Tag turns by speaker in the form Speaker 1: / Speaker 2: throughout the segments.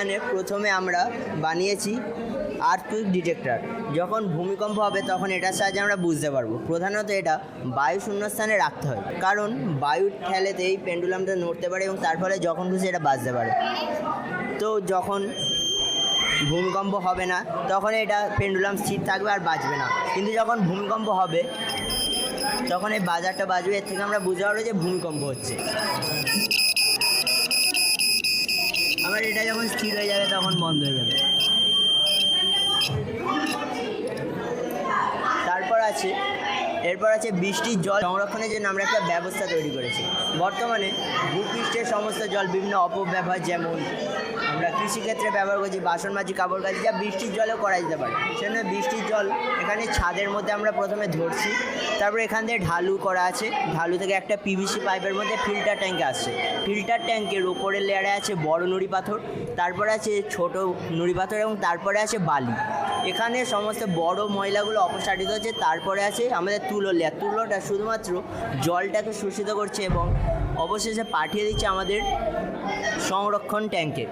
Speaker 1: এখানে প্রথমে আমরা বানিয়েছি আর্থকুইক ডিটেক্টর। যখন ভূমিকম্প হবে তখন এটার সাহায্যে আমরা বুঝতে পারবো। প্রধানত এটা বায়ু শূন্যস্থানে রাখতে হয়, কারণ বায়ুর ঠেলেতে এই পেন্ডুলামটা নড়তে পারে এবং তার ফলে যখন খুশি এটা বাজতে পারে। তো যখন ভূমিকম্প হবে না তখন এটা পেন্ডুলাম স্থির থাকবে আর বাজবে না, কিন্তু যখন ভূমিকম্প হবে তখন এই বাজারটা বাজবে। এর থেকে আমরা বুঝতে পারবো যে ভূমিকম্প হচ্ছে। আবার এটা যখন স্থির হয়ে যাবে তখন বন্ধ হয়ে যাবে। এরপর আছে বৃষ্টির জল সংরক্ষণের জন্য আমরা একটা ব্যবস্থা তৈরি করেছি। বর্তমানে ভূপৃষ্ঠের সমস্ত জল বিভিন্ন অপব্যবহার, যেমন আমরা কৃষিক্ষেত্রে ব্যবহার করছি, বাসন মাজি, কাপড় কাচি, যা বৃষ্টির জলেও করা যেতে পারে। সেজন্য বৃষ্টির জল এখানে ছাদের মধ্যে আমরা প্রথমে ধরছি, তারপর এখান থেকে ঢালু করা আছে। ঢালু থেকে একটা পিভিসি পাইপের মধ্যে ফিল্টার ট্যাঙ্কে আসছে। ফিল্টার ট্যাঙ্কের ওপরের লেয়ারে আছে বড় নুড়ি পাথর, তারপরে আছে ছোট নুড়ি পাথর এবং তারপরে আছে বালি। এখানে সমস্ত বড় ময়লাগুলো অপসারিত হচ্ছে। তারপরে আছে আমাদের তুলো লেয়ার। তুলোটা শুধুমাত্র জলটাকে শোষিত করছে এবং অবশেষে পাঠিয়ে দিচ্ছে আমাদের সংরক্ষণ ট্যাঙ্কে।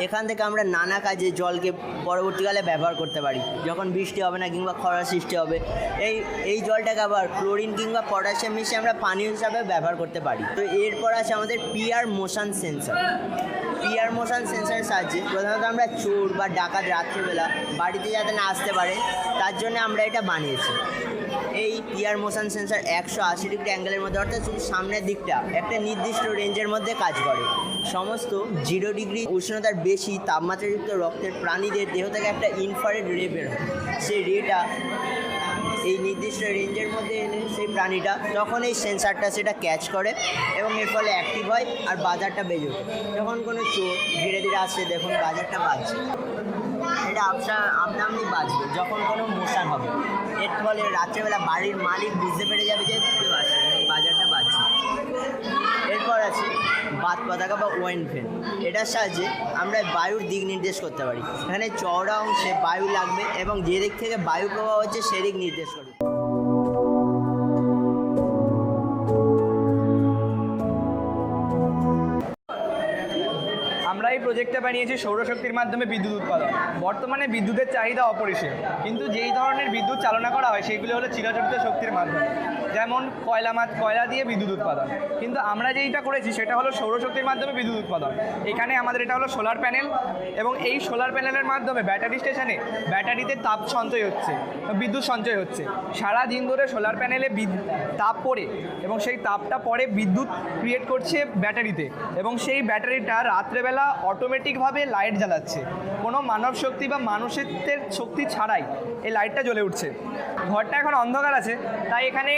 Speaker 1: এখান থেকে আমরা নানা কাজে জলকে পরবর্তীকালে ব্যবহার করতে পারি। যখন বৃষ্টি হবে না কিংবা খরা সৃষ্টি হবে, এই জলটাকে আবার ক্লোরিন কিংবা পটাশিয়াম মিশিয়ে আমরা পানীয় হিসাবে ব্যবহার করতে পারি। তো এরপর আছে আমাদের PR motion sensor. PR motion সেন্সরের সাহায্যে প্রধানত আমরা চোর বা ডাকাত রাত্রিবেলা বাড়িতে যাতে না আসতে পারে তার জন্য আমরা এটা বানিয়েছি। এই পিআর মোশন সেন্সর 180 ডিগ্রি অ্যাঙ্গেলের মধ্যে, অর্থাৎ শুধু সামনের দিকটা একটা নির্দিষ্ট রেঞ্জের মধ্যে কাজ করে। সমস্ত 0 ডিগ্রি উষ্ণতার বেশি তাপমাত্রাযুক্ত রক্তের প্রাণীদের দেহ থেকে একটা ইনফ্রারেড রে বের হয়। সেই রেটা এই নির্দিষ্ট রেঞ্জের মধ্যে এলে সেই প্রাণীটা তখন এই সেন্সারটা সেটা ক্যাচ করে এবং এর ফলে অ্যাক্টিভ হয় আর বাজারটা বেজে ওঠে। যখন কোনো চোর ধীরে ধীরে আসছে, দেখুন বাজারটা বাজছে, এটা আপনি বাজবে যখন কোনো মোশন হবে। এর ফলে রাত্রেবেলা বাড়ির মালিক বুঝতে পেরে যাবে যে কেউ আসছে, বাজারটা বাজছে। এরপর আছে বাত পতাকা বা ওয়েন্ড ফ্যান। এটার সাহায্যে আমরা বায়ুর দিক নির্দেশ করতে পারি। এখানে চওড়া অংশে বায়ু লাগবে এবং যে দিক থেকে বায়ু প্রবাহ হচ্ছে সেদিক নির্দেশ করবে।
Speaker 2: আমরা এই প্রজেক্টটা বানিয়েছি সৌরশক্তির মাধ্যমে বিদ্যুৎ উৎপাদন। বর্তমানে বিদ্যুতের চাহিদা অপরিসীম, কিন্তু যেই ধরনের বিদ্যুৎ চালনা করা হয় সেইগুলো হলো চিরাচরিত শক্তির মাধ্যমে, যেমন কয়লা দিয়ে বিদ্যুৎ উৎপাদন। কিন্তু আমরা যেইটা করেছি সেটা হলো সৌরশক্তির মাধ্যমে বিদ্যুৎ উৎপাদন। এখানে আমাদের এটা হলো সোলার প্যানেল, এবং এই সোলার প্যানেলের মাধ্যমে ব্যাটারি স্টেশনে ব্যাটারিতে তাপ সঞ্চয় হচ্ছে, বিদ্যুৎ সঞ্চয় হচ্ছে। সারা দিন ধরে সোলার প্যানেলে তাপ পড়ে এবং সেই তাপটা পরে বিদ্যুৎ ক্রিয়েট করছে ব্যাটারিতে, এবং সেই ব্যাটারিটা রাত্রেবেলা অটোমেটিকভাবে লাইট জ্বালাচ্ছে। কোনো মানব শক্তি বা মানুষের শক্তি ছাড়াই এই লাইটটা জ্বলে উঠছে। ঘরটা এখন অন্ধকার আছে, তাই এখানে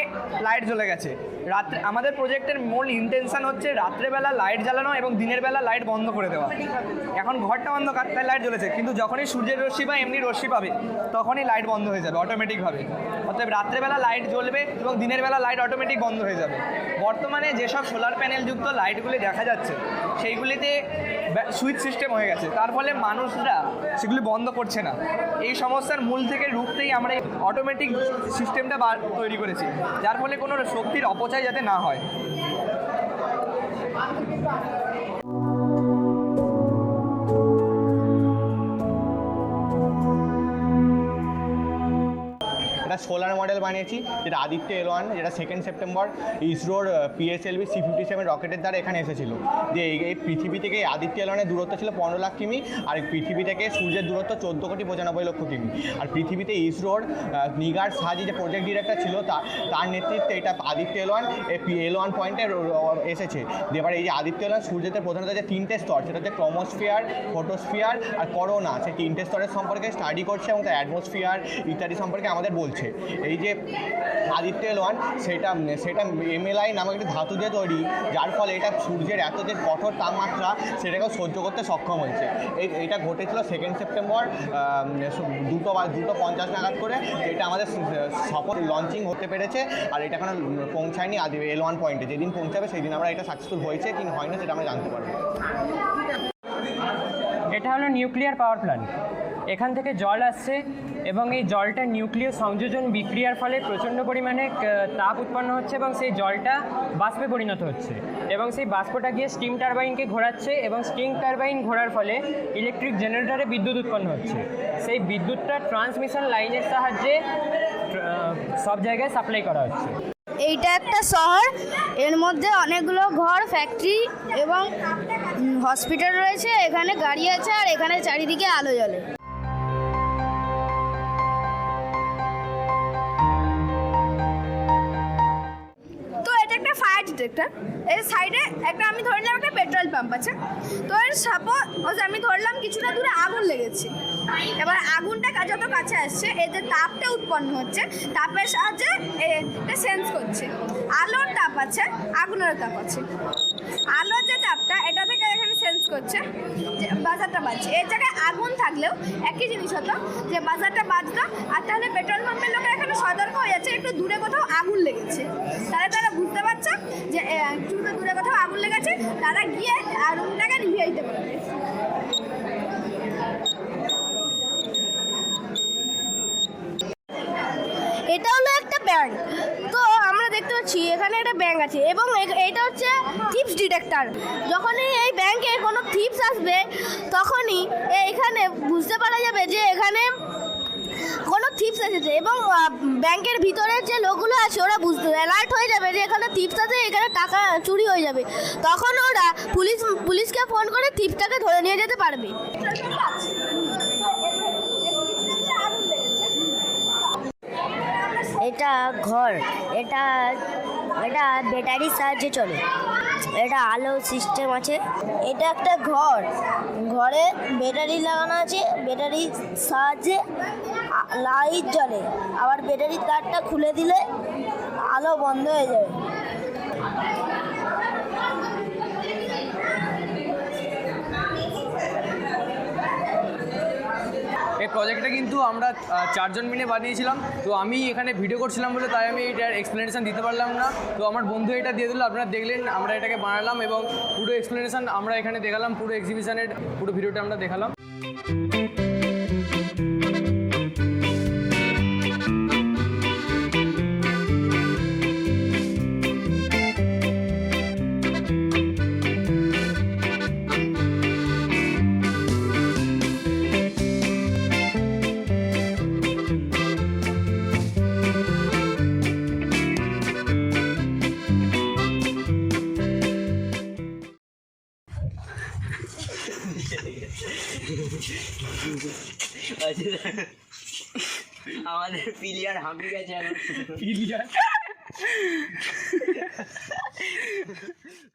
Speaker 2: লাইট জ্বলে গেছে। রাত্রে আমাদের প্রজেক্টের মূল ইন্টেনশন হচ্ছে রাত্রেবেলা লাইট জ্বালানো এবং দিনের বেলা লাইট বন্ধ করে দেওয়া। এখন ঘরটা অন্ধকার তাই লাইট জ্বলেছে, কিন্তু যখনই সূর্যের রশ্মি বা এমনি রশ্মি পাবে তখনই লাইট বন্ধ হয়ে যাবে অটোমেটিকভাবে। অতএব রাত্রেবেলা লাইট জ্বলবে এবং দিনের বেলা লাইট অটোমেটিক বন্ধ হয়ে যাবে। বর্তমানে যেসব সোলার প্যানেলযুক্ত লাইটগুলি দেখা যাচ্ছে সেইগুলিতে সুইচ সিস্টেম হয়ে গেছে, তার ফলে মানুষরা সেগুলি বন্ধ করছে না। এই সমস্যার মূল থেকে রুখতেই আমরা অটোমেটিক সিস্টেমটা তৈরি করেছি, যার ফলে কোনো শক্তির অপচয় যাতে না হয়।
Speaker 3: একটা সোলার মডেল বানিয়েছি যেটা আদিত্য L1, যেটা 2 সেপ্টেম্বর ইসরোর PSLV C-57 রকেটের দ্বারা এখানে এসেছিলো। যে এই পৃথিবী থেকে আদিত্য L1-এর দূরত্ব ছিল 15 লাখ কিমি, আর পৃথিবী থেকে সূর্যের দূরত্ব 14,95,00,000 কিমি। আর পৃথিবীতে ইসরোর নিগার সাজি যে প্রজেক্ট ডিরেক্টর ছিল তার নেতৃত্বে এটা আদিত্য L1 L1 পয়েন্টে এসেছে। এবার এই যে আদিত্য L1 সূর্যের প্রধানত যে 3টে স্তর, সেটা হচ্ছে ক্রোমোস্ফিয়ার, ফটোস্ফিয়ার আর করোনা, সেই 3টে স্তরের সম্পর্কে স্টাডি করছে এবং তার অ্যাটমসফিয়ার ইত্যাদি সম্পর্কে আমাদের বলছে। এই যে আদিত্য L1 সেটা MLI নামক একটি ধাতু দিয়ে তৈরি, যার ফলে এটা সূর্যের এত যে কঠোর তাপমাত্রা সেটাকেও সহ্য করতে সক্ষম হয়েছে। এটা ঘটেছিল 2 সেপ্টেম্বর 2:50 নাগাদ করে। এটা আমাদের সফল লঞ্চিং হতে পেরেছে, আর এটা এখনো পৌঁছায়নি L1 পয়েন্টে। যেদিন পৌঁছাবে সেই দিন আমরা এটা সাকসেসফুল হয়েছে কি হয়নি সেটা আমরা জানতে পারবো।
Speaker 4: এটা হলো নিউক্লিয়ার পাওয়ার প্ল্যান্ট। এখান থেকে জল আসছে এবং এই জলটা নিউক্লিয় সংযোজন বিক্রিয়ার ফলে প্রচণ্ড পরিমাণে তাপ উৎপন্ন হচ্ছে এবং সেই জলটা বাষ্পে পরিণত হচ্ছে এবং সেই বাষ্পটা গিয়ে স্টিম টারবাইনকে ঘোরাচ্ছে এবং স্টিম টারবাইন ঘোরার ফলে ইলেকট্রিক জেনারেটরে বিদ্যুৎ উৎপন্ন হচ্ছে। সেই বিদ্যুৎটা ট্রান্সমিশন লাইনের সাহায্যে সব জায়গায় সাপ্লাই করা হচ্ছে।
Speaker 5: এইটা একটা শহর, এর মধ্যে অনেকগুলো ঘর, ফ্যাক্টরি এবং হসপিটাল রয়েছে। এখানে গাড়ি আছে আর এখানে চারিদিকে আলো জ্বলে। তো এটা একটা ফায়ার ডিটেক্টর। এর সাইডে একটা আমি ধরলাম একটা পেট্রোল পাম্প আছে। তো এর সাপোজ আমি ধরলাম কিছুটা দূরে আগুন লেগেছে। এবার আগুনটা যত কাছে আসছে এই যে তাপটা উৎপন্ন হচ্ছে, তাপের সাহায্যে এটা সেন্স করছে। আলোর তাপ আছে, আগুনের তাপ আছে। আলোর যে তাপটা এটা থেকে এখানে সেন্স করছে যে বাজারটা বাজছে। এই জায়গায় আগুন থাকলেও একই জিনিস হতো যে বাজারটা বাজতো, আর তাহলে পেট্রোল পাম্পের লোকের এখানে সতর্ক হয়ে যাচ্ছে একটু দূরে কোথাও আগুন লেগেছে। তাহলে তারা বুঝতে পারছে যে একটু দূরে কোথাও আগুন লেগেছে, তারা গিয়ে আগুনটাকে নিভিয়ে দিতে পারবে। এটা হলো একটা ব্যাংক। তো আমরা দেখতে পাচ্ছি এখানে একটা ব্যাংক আছে এবং এটা হচ্ছে থিপস ডিটেক্টর। যখনই এই ব্যাংকে কোনো থিপস আসবে তখনই এখানে বুঝতে পারা যাবে যে এখানে কোনো থিপস এসেছে এবং ব্যাংকের ভিতরে যে লোকগুলো আছে ওরা বুঝতে অ্যালার্ট হয়ে যাবে যে এখানে থিপস আছে, এখানে টাকা চুরি হয়ে যাবে। তখন ওরা পুলিশকে ফোন করে থিপসটাকে ধরে নিয়ে যেতে পারবে।
Speaker 6: এটা ঘর, এটা ব্যাটারির সাহায্যে চলে। এটা আলো সিস্টেম আছে।
Speaker 5: এটা একটা ঘর, ঘরে ব্যাটারি লাগানো আছে, ব্যাটারির সাহায্যে লাইট জ্বলে। আবার ব্যাটারির তারটা খুলে দিলে আলো বন্ধ হয়ে যাবে।
Speaker 2: এই প্রজেক্টটা কিন্তু আমরা 4 জন মিলে বানিয়েছিলাম। তো আমি এখানে ভিডিও করছিলাম বলে তাই আমি এটার এক্সপ্লেনেশন দিতে পারলাম না। তো আমার বন্ধু এটা দিয়ে দিল, আপনারা দেখলেন আমরা এটাকে বানালাম এবং পুরো এক্সপ্লেনেশন আমরা এখানে দেখালাম, পুরো এক্সিবিশনের পুরো ভিডিওটা আমরা দেখালাম।
Speaker 1: আমাদের পিলিয়ার হাঁপিয়ে গেছে এখন।
Speaker 2: পিলিয়ার